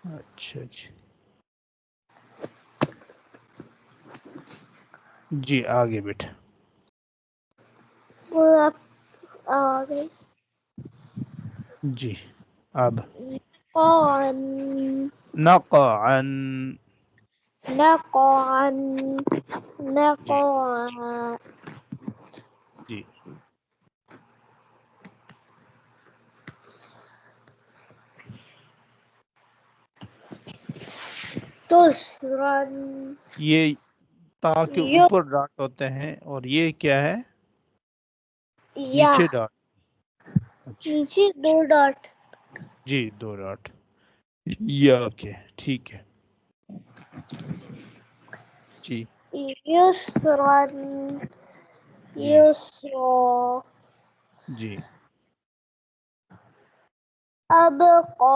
اچھا جی جی آگے بیٹا آگے جی اب قان نقعا نقعا جی نقعا جی تسرا یہ تا کے اوپر ڈاٹ ہوتے ہیں اور یہ کیا ہے یا نیچے ڈاٹ اچھا نیچے دو ڈاٹ جی دو ڈاٹ یا اوکے ٹھیک ہے جی یسرا جی یسرا جی ابقا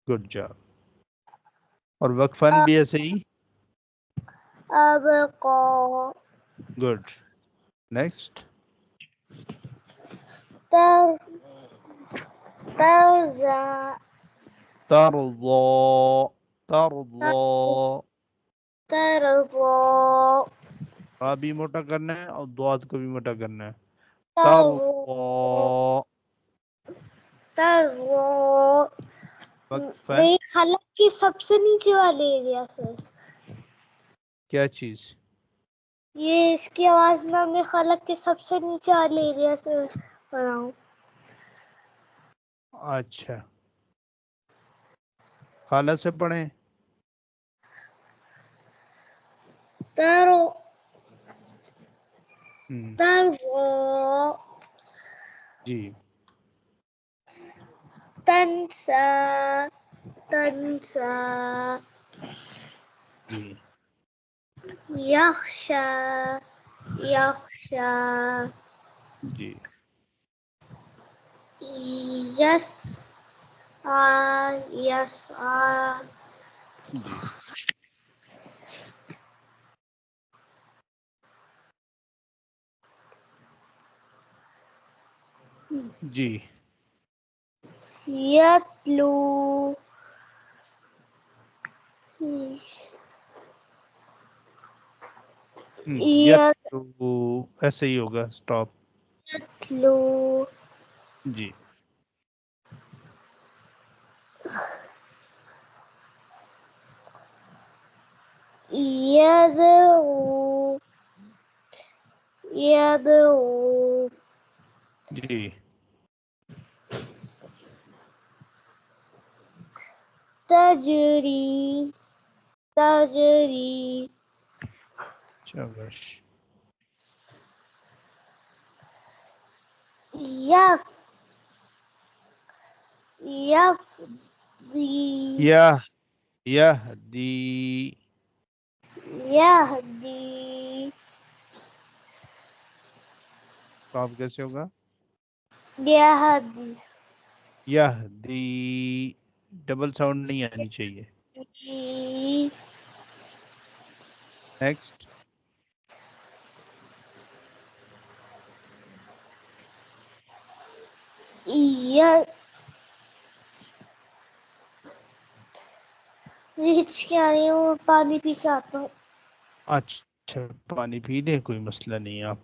گڈ جاب اور وقفن بھی ایسے ہی ابقا گڈ نیکسٹ تر ترزا ترضى ترضى ترضا را بھی موٹا کرنا ہے اور دوات کو بھی موٹا کرنا ہے ترضا ترضى ترضا وقفن میری خالق کی سب سے نیچے والے ایریا سے کیا چیز یہ اس کی آواز میں اپنے خالق کے سب سے نیچے والے ایریا سے پڑھا ہوں اچھا خالہ سے پڑھیں ترو ہم، ترضا جی تنسا تنسا جی یخشا یخشا جی یس یسعى جی جی یتلو یتلو ایسے ہی ہوگا سٹاپ یتلو جی یدعو یدعو جی تجری تجری شاباش یف یفدی یہدی یہدی سٹاپ کیسے ہوگا یہدی یہدی ڈبل ساؤنڈ نہیں آنی چاہیے نیکسٹ ہچکی آ رہی ہوں پانی پی کے آتا ہوں اچھا پانی پی لیں کوئی مسئلہ نہیں آپ